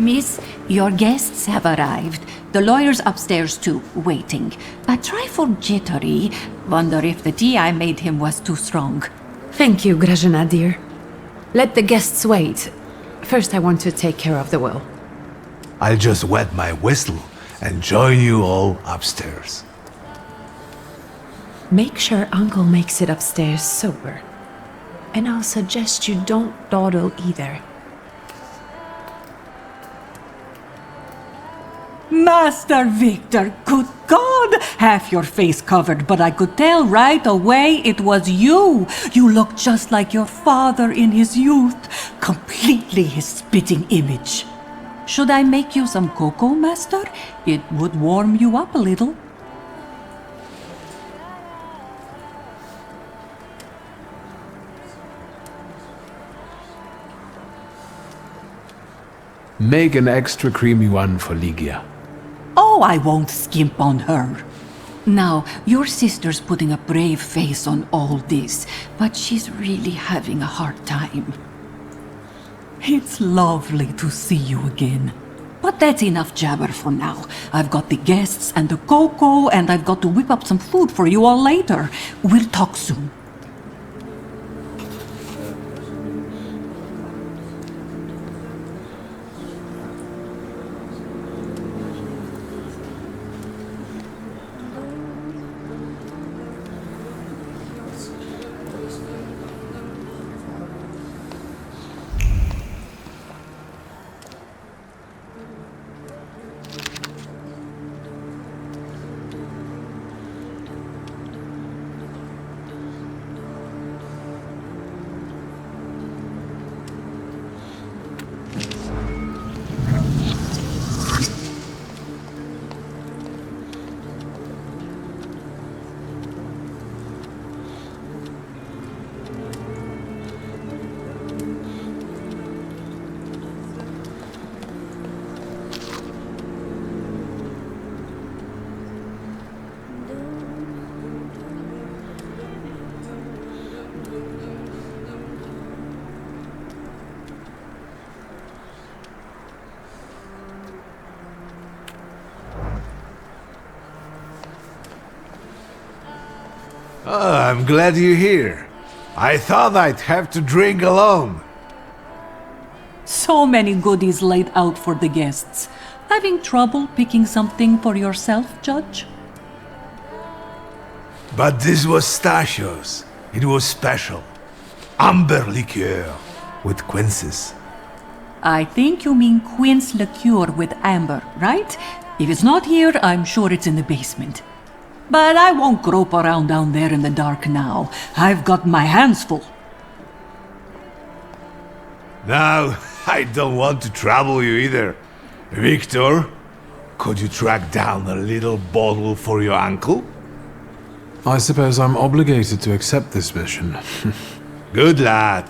Miss, your guests have arrived. The lawyer's upstairs too, waiting. A trifle jittery. Wonder if the tea I made him was too strong. Thank you, Grażyna, dear. Let the guests wait. First, I want to take care of the will. I'll just wet my whistle and join you all upstairs. Make sure Uncle makes it upstairs sober. And I'll suggest you don't dawdle either. Master Victor, good God! Half your face covered, but I could tell right away it was you. You look just like your father in his youth. Completely his spitting image. Should I make you some cocoa, Master? It would warm you up a little. Make an extra creamy one for Ligia. Oh, I won't skimp on her. Now, your sister's putting a brave face on all this, but she's really having a hard time. It's lovely to see you again. But that's enough jabber for now. I've got the guests and the cocoa, and I've got to whip up some food for you all later. We'll talk soon. Oh, I'm glad you're here. I thought I'd have to drink alone. So many goodies laid out for the guests. Having trouble picking something for yourself, Judge? But this was Stachio's. It was special. Amber liqueur with quinces. I think you mean quince liqueur with amber, right? If it's not here, I'm sure it's in the basement. But I won't grope around down there in the dark now. I've got my hands full. Now, I don't want to trouble you either. Victor, could you track down a little bottle for your uncle? I suppose I'm obligated to accept this mission. Good lad.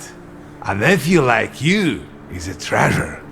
A nephew like you is a treasure.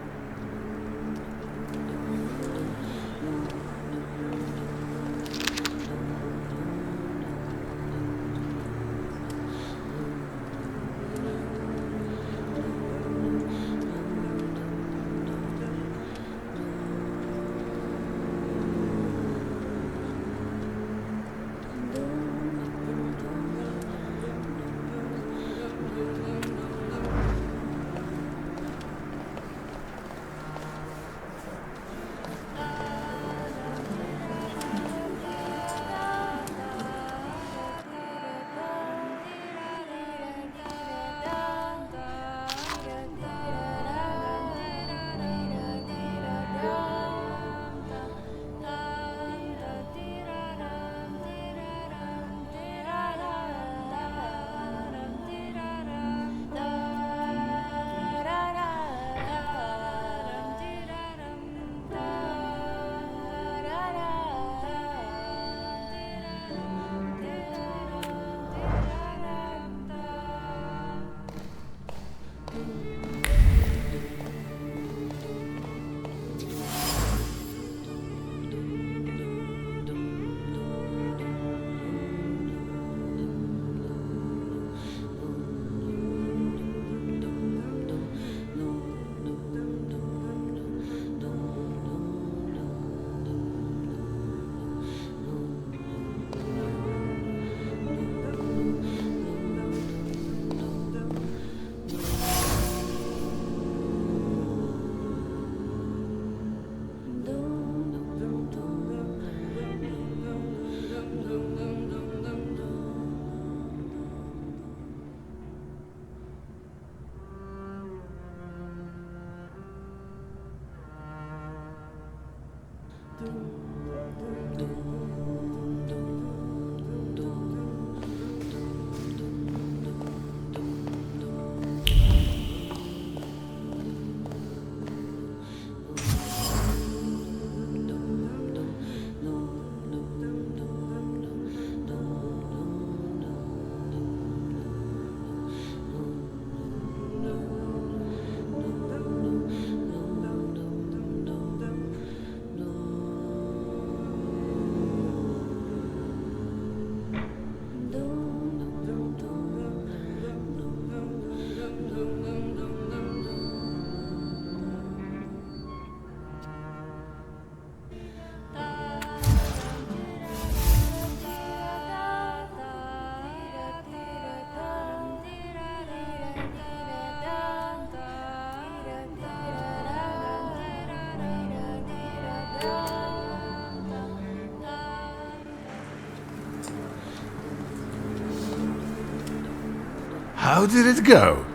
How did it go?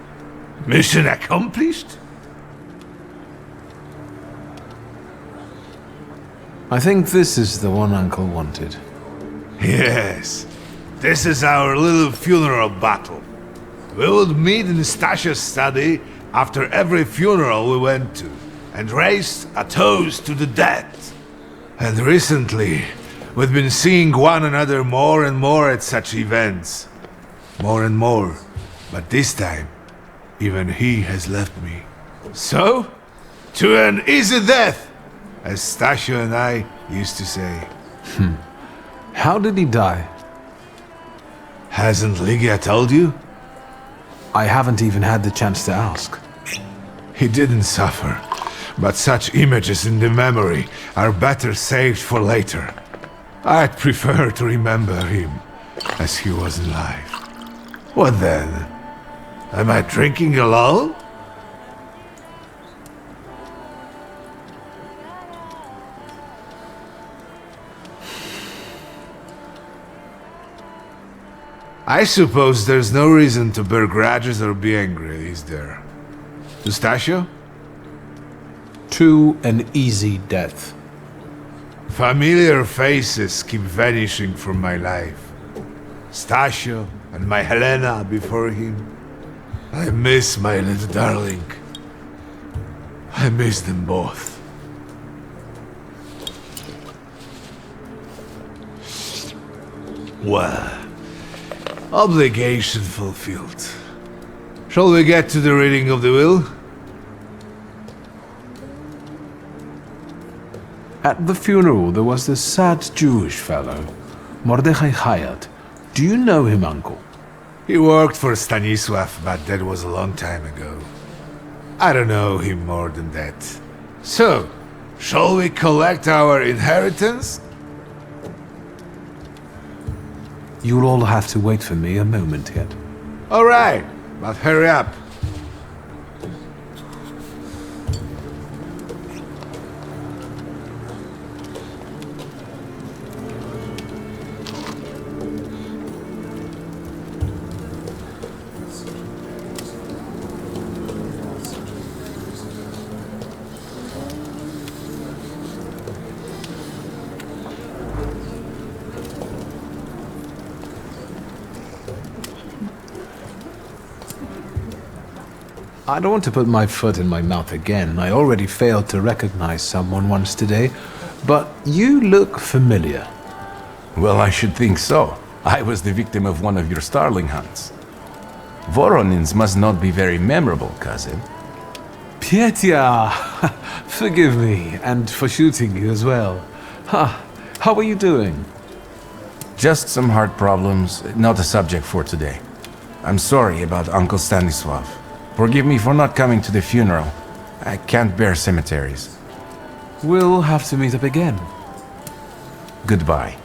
Mission accomplished? I think this is the one Uncle wanted. Yes. This is our little funeral battle. We would meet in Stasha's study after every funeral we went to, and raised a toast to the dead. And recently, we've been seeing one another more and more at such events. More and more. But this time, even he has left me. So, to an easy death, as Stasha and I used to say. How did he die? Hasn't Lygia told you? I haven't even had the chance to ask. He didn't suffer, but such images in the memory are better saved for later. I'd prefer to remember him as he was alive. What then? Am I drinking alone? I suppose there's no reason to bear grudges or be angry, is there? Eustachio? To an easy death. Familiar faces keep vanishing from my life. Stasio and my Helena before him. I miss my little darling. I miss them both. Well, obligation fulfilled. Shall we get to the reading of the will? At the funeral, there was this sad Jewish fellow, Mordechai Hayat. Do you know him, Uncle? He worked for Stanisław, but that was a long time ago. I don't know him more than that. So, shall we collect our inheritance? You'll all have to wait for me a moment yet. All right, but hurry up. I don't want to put my foot in my mouth again. I already failed to recognize someone once today, but you look familiar. Well, I should think so. I was the victim of one of your starling hunts. Voronins must not be very memorable, cousin. Pietya! Forgive me, and for shooting you as well. How are you doing? Just some heart problems, not a subject for today. I'm sorry about Uncle Stanislav. Forgive me for not coming to the funeral. I can't bear cemeteries. We'll have to meet up again. Goodbye.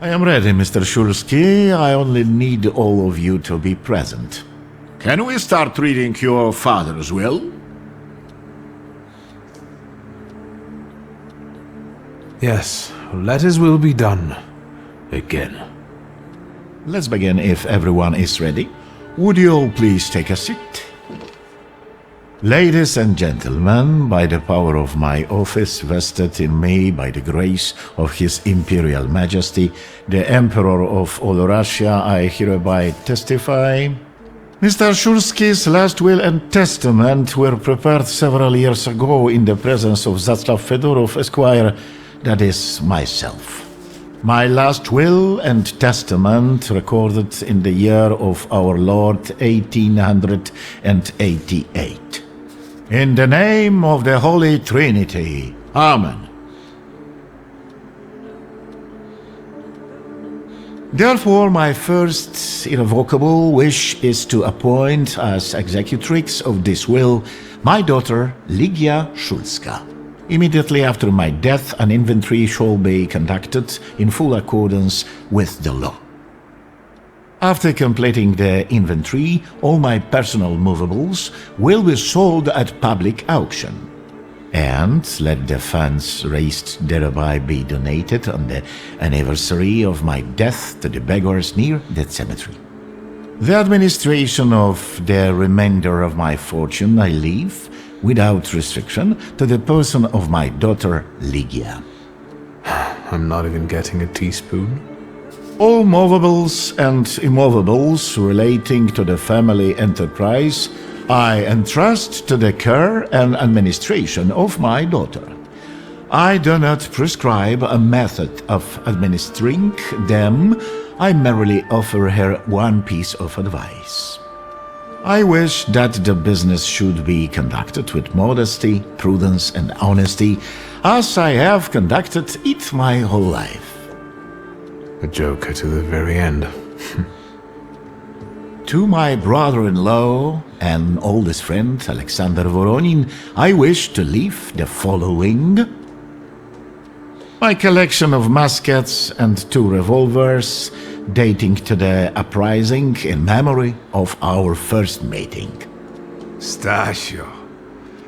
I am ready, Mr. Shulsky. I only need all of you to be present. Can we start reading your father's will? Yes, let his will be done. Again. Let's begin if everyone is ready. Would you all please take a seat? Ladies and gentlemen, by the power of my office vested in me by the grace of His Imperial Majesty, the Emperor of all Russia, I hereby testify. Mr. Shulsky's last will and testament were prepared several years ago in the presence of Zaslav Fedorov, Esquire, that is, myself. My last will and testament recorded in the year of our Lord 1888. In the name of the Holy Trinity. Amen. Therefore, my first irrevocable wish is to appoint as executrix of this will my daughter Ligia Szulska. Immediately after my death, an inventory shall be conducted in full accordance with the law. After completing the inventory, all my personal movables will be sold at public auction. And let the funds raised thereby be donated on the anniversary of my death to the beggars near that cemetery. The administration of the remainder of my fortune I leave, without restriction, to the person of my daughter Ligia. I'm not even getting a teaspoon. All movables and immovables relating to the family enterprise I entrust to the care and administration of my daughter. I do not prescribe a method of administering them, I merely offer her one piece of advice. I wish that the business should be conducted with modesty, prudence, and honesty, as I have conducted it my whole life. A joker to the very end. To my brother-in-law and oldest friend, Alexander Voronin, I wish to leave the following: my collection of muskets and 2 revolvers, dating to the uprising in memory of our first meeting. Stasio,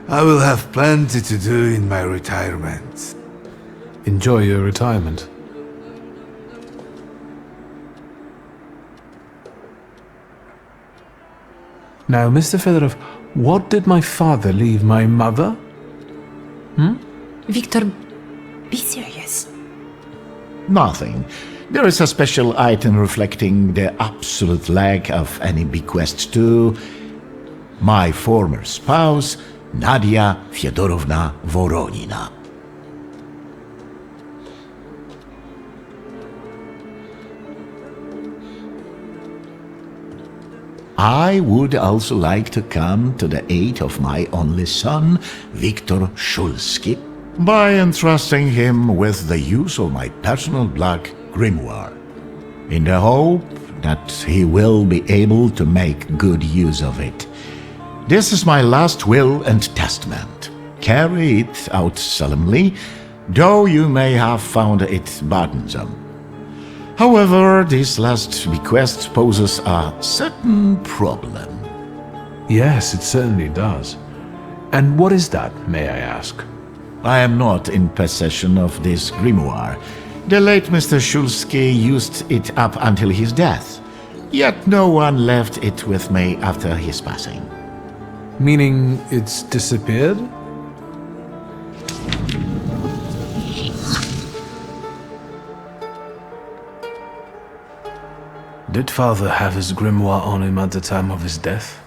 I will have plenty to do in my retirement. Enjoy your retirement. Now, Mr. Fedorov, what did my father leave my mother? Victor, be serious. Nothing. There is a special item reflecting the absolute lack of any bequest to my former spouse, Nadia Fyodorovna Voronina. I would also like to come to the aid of my only son, Viktor Shulsky, by entrusting him with the use of my personal black grimoire, in the hope that he will be able to make good use of it. This is my last will and testament. Carry it out solemnly, though you may have found it burdensome. However, this last bequest poses a certain problem. Yes, it certainly does. And what is that, may I ask? I am not in possession of this grimoire. The late Mr. Shulsky used it up until his death, yet no one left it with me after his passing. Meaning it's disappeared? Did father have his grimoire on him at the time of his death?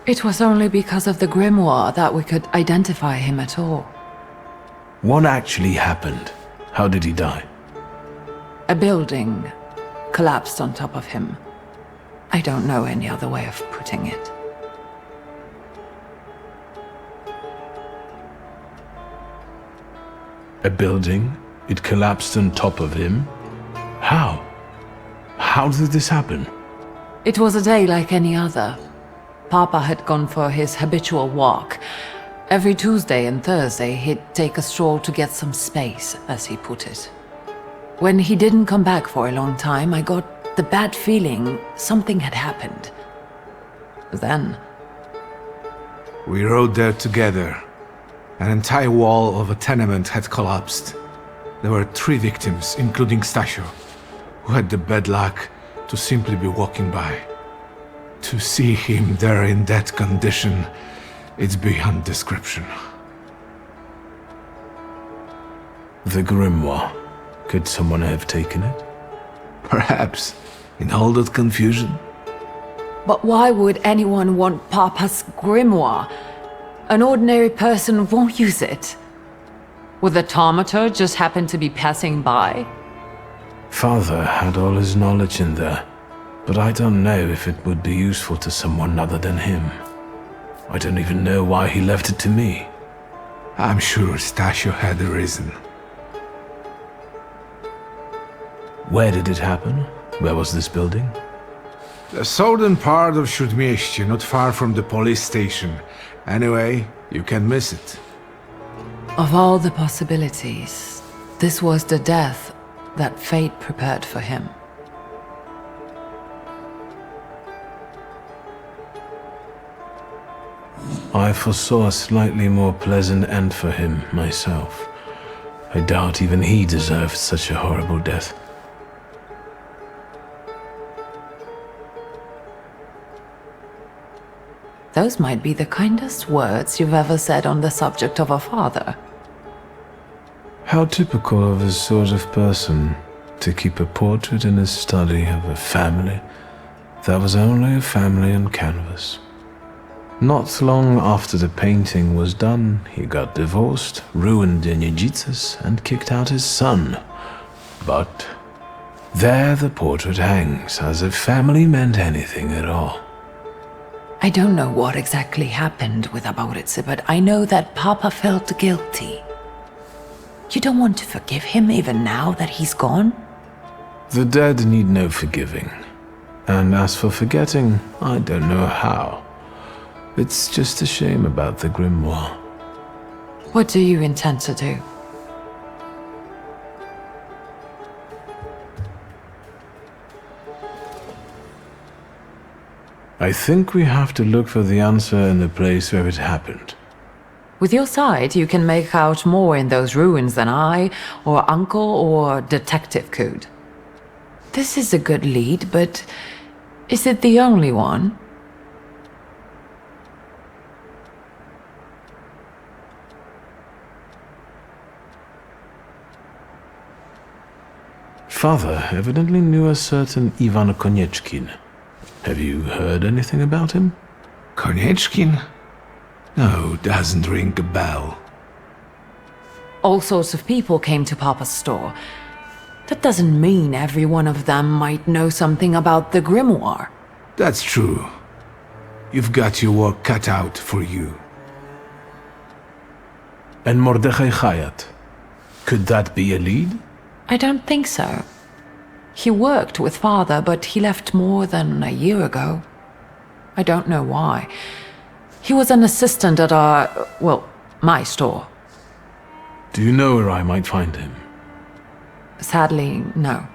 It was only because of the grimoire that we could identify him at all. What actually happened? How did he die? A building collapsed on top of him. I don't know any other way of putting it. A building? It collapsed on top of him? How? How did this happen? It was a day like any other. Papa had gone for his habitual walk. Every Tuesday and Thursday, he'd take a stroll to get some space, as he put it. When he didn't come back for a long time, I got the bad feeling something had happened. Then, We rode there together. An entire wall of a tenement had collapsed. There were 3 victims, including Stasio, who had the bad luck to simply be walking by. To see him there in that condition, it's beyond description. The grimoire. Could someone have taken it? Perhaps, in all that confusion, but why would anyone want Papa's grimoire? An ordinary person won't use it. Would the Thaumaturge just happen to be passing by? Father had all his knowledge in there, but I don't know if it would be useful to someone other than him. I don't even know why he left it to me. I'm sure Stasio had a reason. Where did it happen? Where was this building? The southern part of Śródmieście, not far from the police station. Anyway, you can miss it. Of all the possibilities, this was the death that fate prepared for him. I foresaw a slightly more pleasant end for him myself. I doubt even he deserved such a horrible death. Those might be the kindest words you've ever said on the subject of a father. How typical of his sort of person to keep a portrait in his study of a family that was only a family on canvas. Not long after the painting was done, he got divorced, ruined the Nijitas, and kicked out his son. But there the portrait hangs, as if family meant anything at all. I don't know what exactly happened with Aboritse, but I know that Papa felt guilty. You don't want to forgive him even now that he's gone? The dead need no forgiving. And as for forgetting, I don't know how. It's just a shame about the grimoire. What do you intend to do? I think we have to look for the answer in the place where it happened. With your sight, you can make out more in those ruins than I, or Uncle, or Detective could. This is a good lead, but is it the only one? Father evidently knew a certain Ivan Konieczkin. Have you heard anything about him? Konieczkin? No, doesn't ring a bell. All sorts of people came to Papa's store. That doesn't mean every one of them might know something about the grimoire. That's true. You've got your work cut out for you. And Mordechai Chayat. Could that be a lead? I don't think so. He worked with Father, but he left more than a year ago. I don't know why. He was an assistant at my store. Do you know where I might find him? Sadly, no.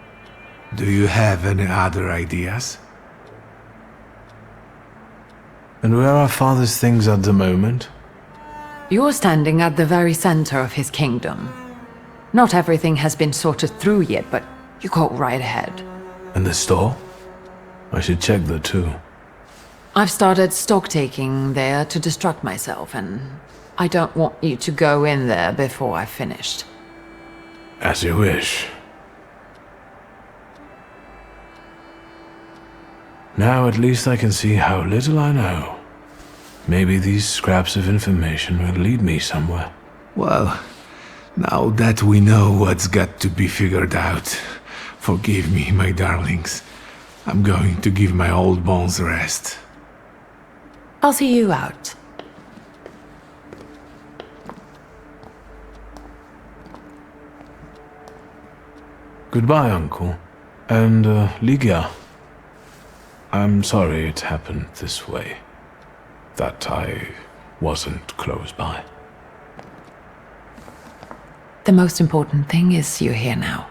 Do you have any other ideas? And where are Father's things at the moment? You're standing at the very center of his kingdom. Not everything has been sorted through yet, but you go right ahead. And the store? I should check that too. I've started stock-taking there to distract myself, and I don't want you to go in there before I've finished. As you wish. Now at least I can see how little I know. Maybe these scraps of information will lead me somewhere. Well, now that we know what's got to be figured out, forgive me, my darlings. I'm going to give my old bones a rest. I'll see you out. Goodbye, Uncle. And, Ligia. I'm sorry it happened this way. That I wasn't close by. The most important thing is you're here now.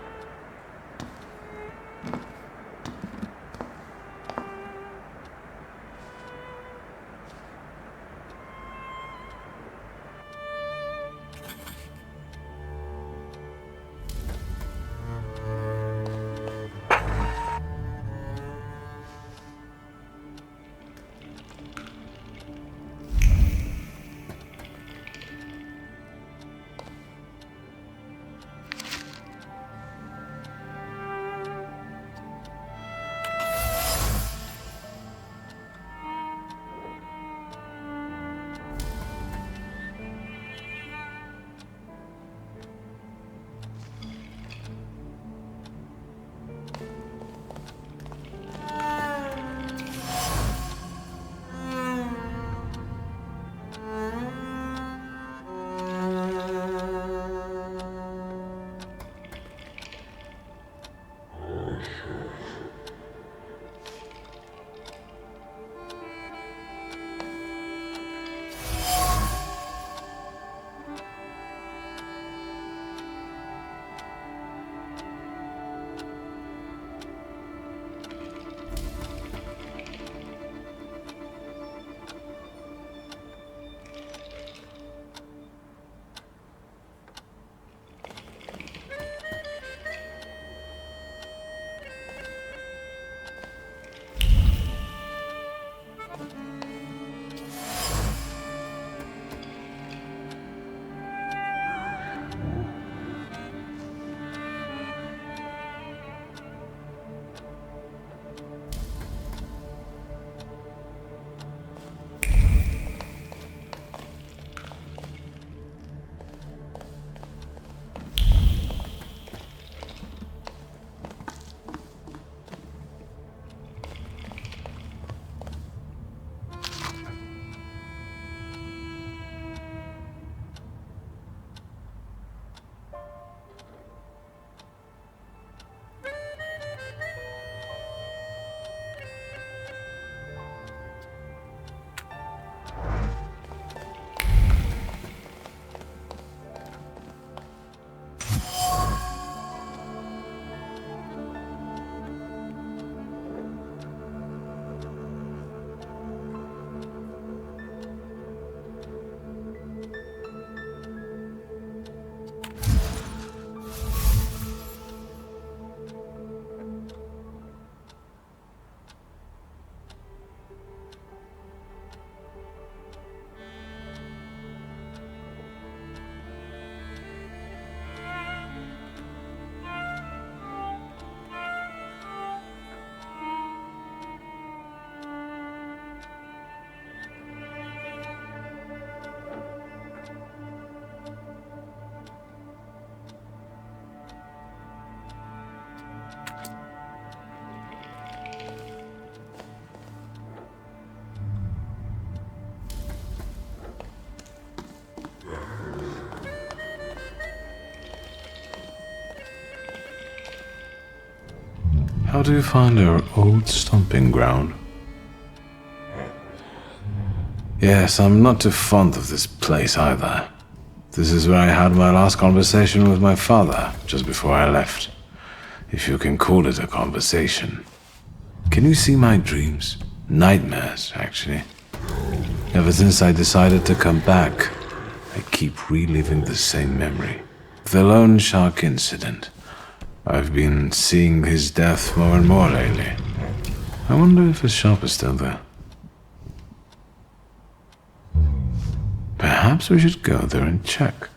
How do you find our old stomping ground? Yes, I'm not too fond of this place either. This is where I had my last conversation with my father, just before I left. If you can call it a conversation. Can you see my dreams? Nightmares, actually. Ever since I decided to come back, I keep reliving the same memory. The loan shark incident. I've been seeing his death more and more lately. I wonder if the shop is still there. Perhaps we should go there and check.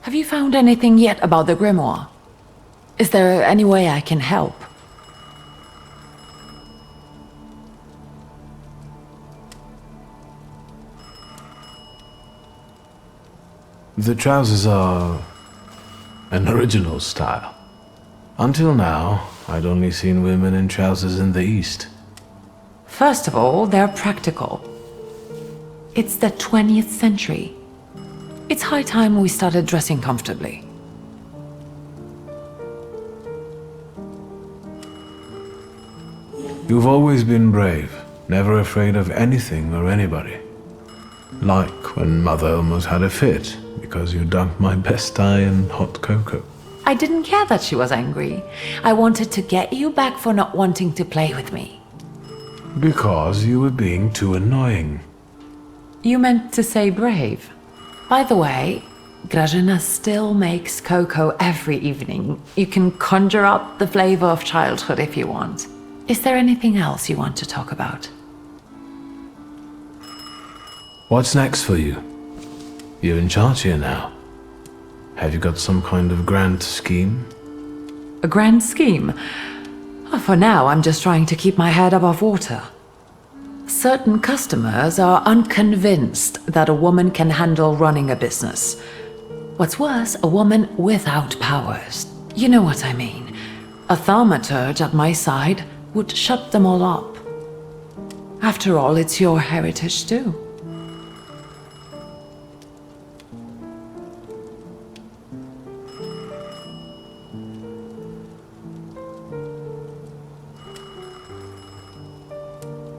Have you found anything yet about the grimoire? Is there any way I can help? The trousers are an original style. Until now, I'd only seen women in trousers in the East. First of all, they're practical. It's the 20th century. It's high time we started dressing comfortably. You've always been brave, never afraid of anything or anybody. Like when Mother almost had a fit because you dunked my best tie in hot cocoa. I didn't care that she was angry. I wanted to get you back for not wanting to play with me. Because you were being too annoying. You meant to say brave. By the way, Grażyna still makes cocoa every evening. You can conjure up the flavor of childhood if you want. Is there anything else you want to talk about? What's next for you? You're in charge here now. Have you got some kind of grand scheme? A grand scheme? Oh, for now, I'm just trying to keep my head above water. Certain customers are unconvinced that a woman can handle running a business. What's worse, a woman without powers. You know what I mean. A thaumaturge at my side would shut them all up. After all, it's your heritage too.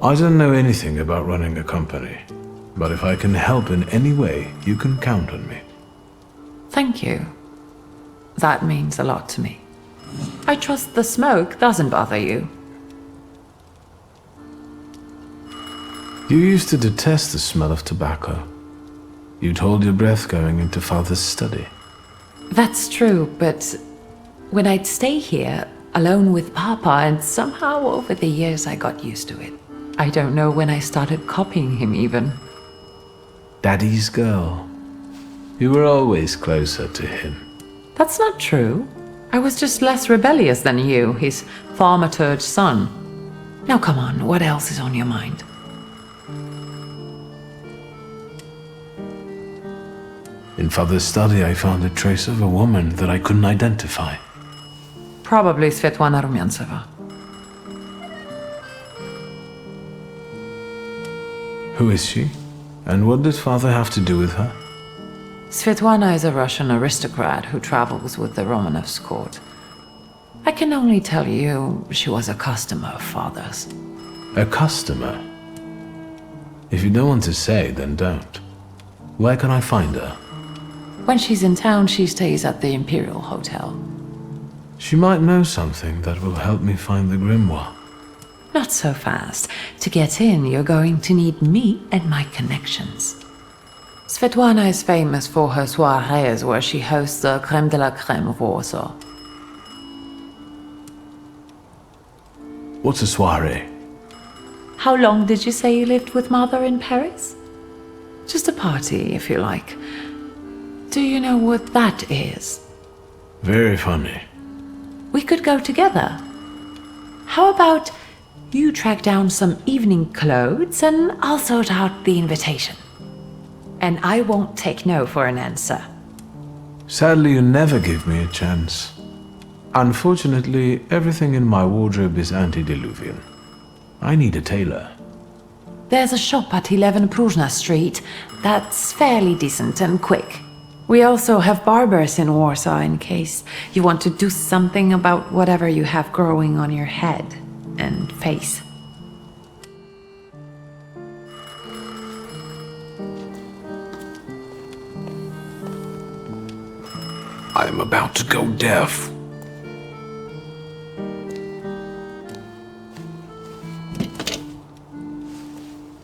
I don't know anything about running a company, but if I can help in any way, you can count on me. Thank you. That means a lot to me. I trust the smoke doesn't bother you. You used to detest the smell of tobacco. You'd hold your breath going into Father's study. That's true, but when I'd stay here, alone with Papa, and somehow over the years I got used to it. I don't know when I started copying him even. Daddy's girl. You were always closer to him. That's not true. I was just less rebellious than you, his Thaumaturge son. Now come on, what else is on your mind? In Father's study, I found a trace of a woman that I couldn't identify. Probably Svetlana Rumyantseva. Who is she? And what did Father have to do with her? Svetlana is a Russian aristocrat who travels with the Romanovs' court. I can only tell you she was a customer of Father's. A customer? If you don't want to say, then don't. Where can I find her? When she's in town, she stays at the Imperial Hotel. She might know something that will help me find the grimoire. Not so fast. To get in, you're going to need me and my connections. Svetlana is famous for her soirees where she hosts the crème de la crème of Warsaw. What's a soiree? How long did you say you lived with Mother in Paris? Just a party, if you like. Do you know what that is? Very funny. We could go together. How about you track down some evening clothes and I'll sort out the invitation. And I won't take no for an answer. Sadly, you never give me a chance. Unfortunately, everything in my wardrobe is antediluvian. I need a tailor. There's a shop at 11 Pruzhna Street that's fairly decent and quick. We also have barbers in Warsaw in case you want to do something about whatever you have growing on your head and face. I am about to go deaf.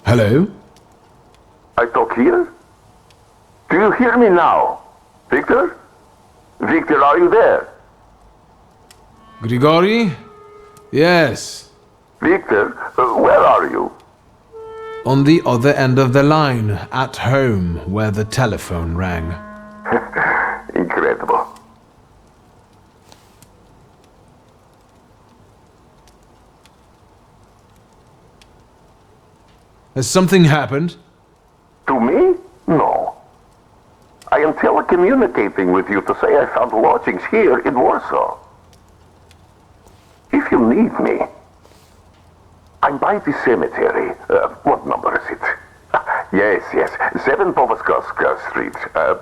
Hello? I talk here? Do you hear me now? Victor? Victor, are you there? Grigori? Yes. Victor, where are you? On the other end of the line, at home, where the telephone rang. Incredible. Has something happened? To me? No. I am telecommunicating with you to say I found lodgings here in Warsaw. If you need me, I'm by the cemetery. What number is it? Yes, 7 Povoskoska Street.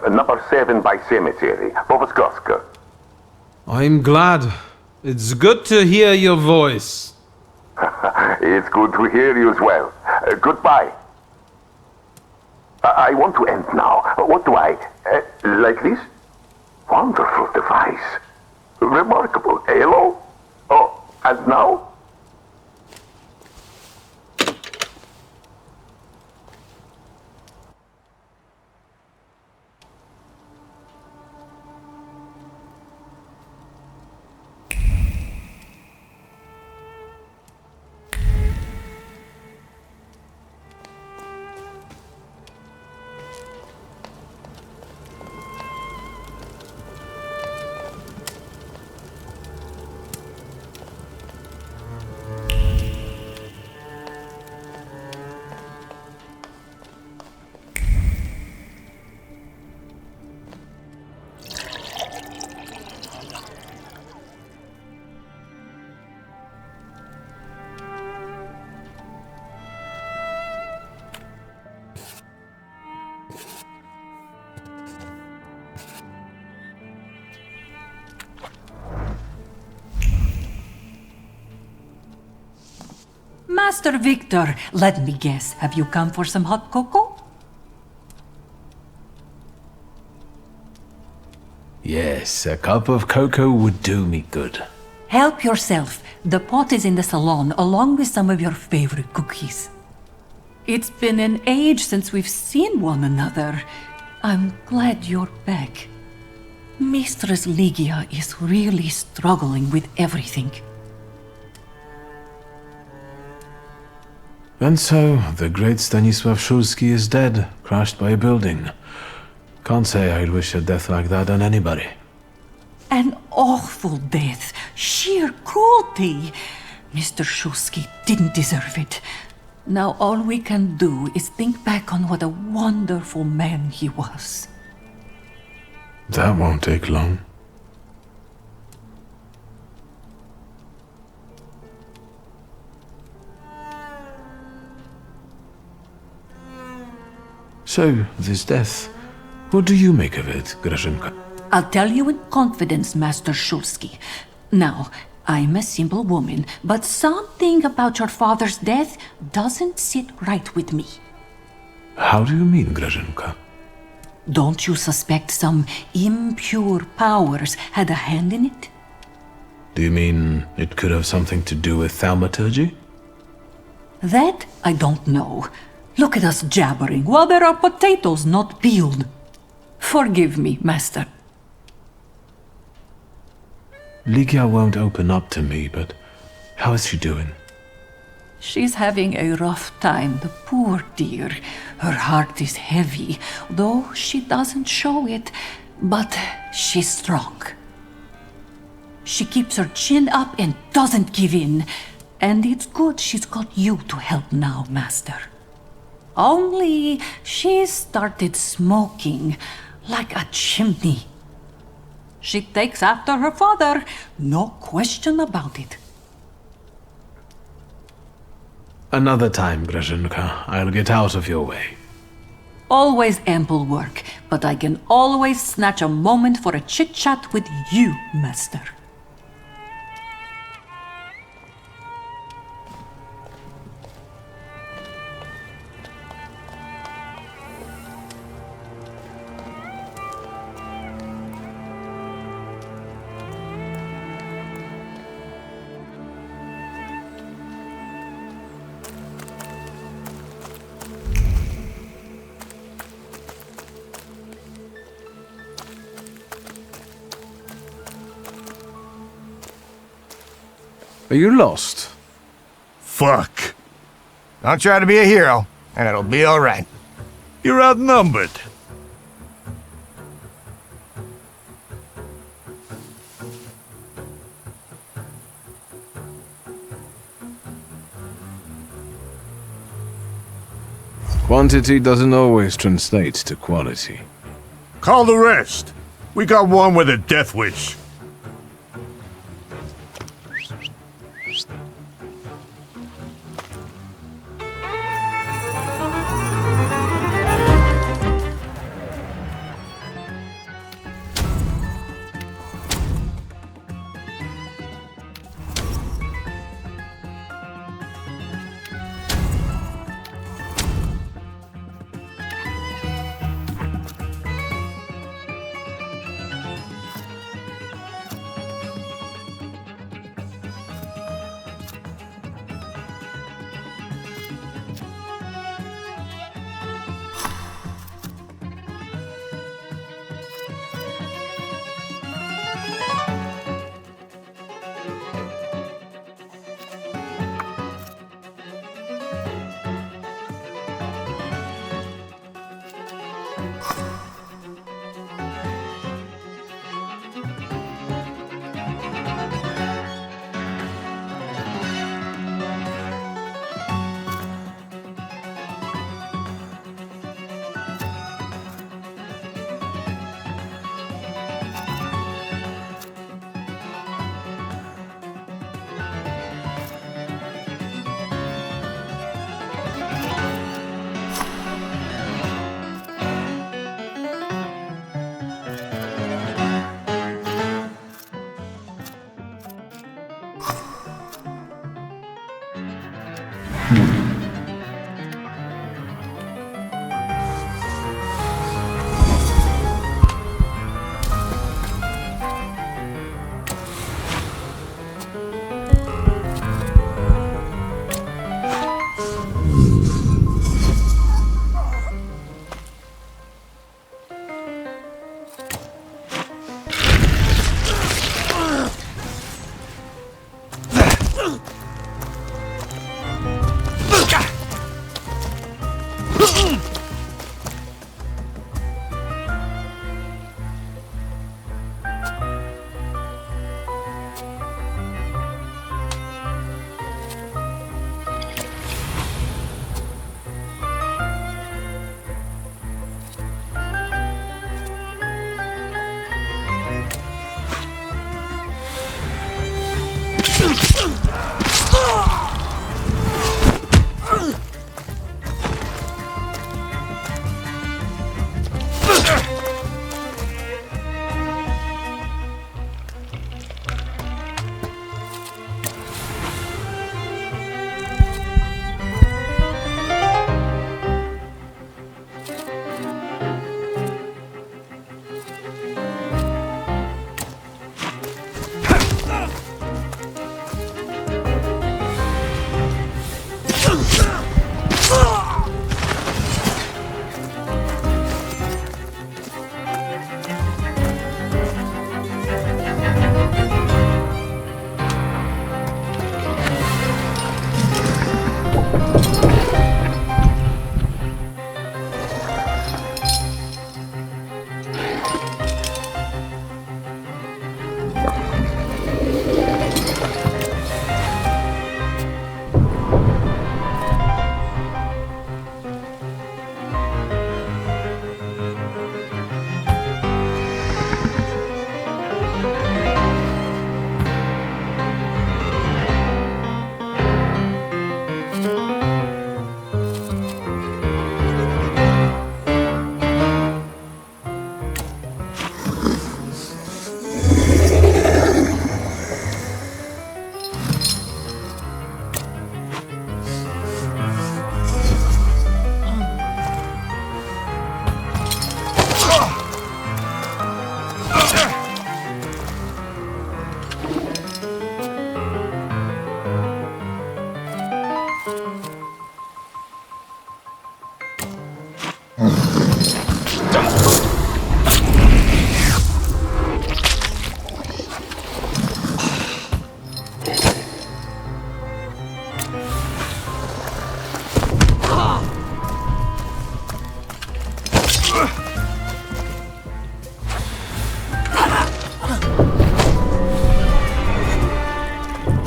Number 7 by cemetery. Povoskoska. I'm glad. It's good to hear your voice. It's good to hear you as well. Goodbye. I want to end now. What do I... like this? Wonderful device. Remarkable. Hello? Oh, and now? Master Victor, let me guess, have you come for some hot cocoa? Yes, a cup of cocoa would do me good. Help yourself. The pot is in the salon, along with some of your favorite cookies. It's been an age since we've seen one another. I'm glad you're back. Mistress Ligia is really struggling with everything. And so, the great Stanisław Szulski is dead, crushed by a building. Can't say I'd wish a death like that on anybody. An awful death. Sheer cruelty. Mr. Szulski didn't deserve it. Now all we can do is think back on what a wonderful man he was. That won't take long. So, this death, what do you make of it, Grażynka? I'll tell you in confidence, Master Szulski. Now, I'm a simple woman, but something about your father's death doesn't sit right with me. How do you mean, Grażynka? Don't you suspect some impure powers had a hand in it? Do you mean it could have something to do with thaumaturgy? That I don't know. Look at us jabbering while there are potatoes not peeled. Forgive me, Master. Ligia won't open up to me, but how is she doing? She's having a rough time, the poor dear. Her heart is heavy, though she doesn't show it, but she's strong. She keeps her chin up and doesn't give in, and it's good she's got you to help now, Master. Only she started smoking like a chimney. She takes after her father, no question about it. Another time, Grażynka. I'll get out of your way. Always ample work, but I can always snatch a moment for a chit-chat with you, Master. Are you lost? Fuck. Don't try to be a hero, and it'll be all right. You're outnumbered. Quantity doesn't always translate to quality. Call the rest. We got one with a death wish.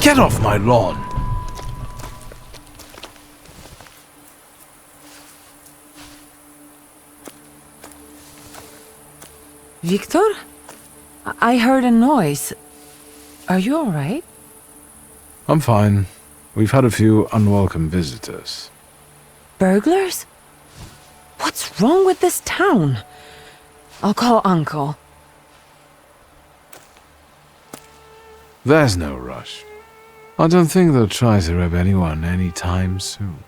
Get off my lawn! Victor? I heard a noise. Are you all right? I'm fine. We've had a few unwelcome visitors. Burglars? What's wrong with this town? I'll call Uncle. There's no rush. I don't think they'll try to rob anyone anytime soon.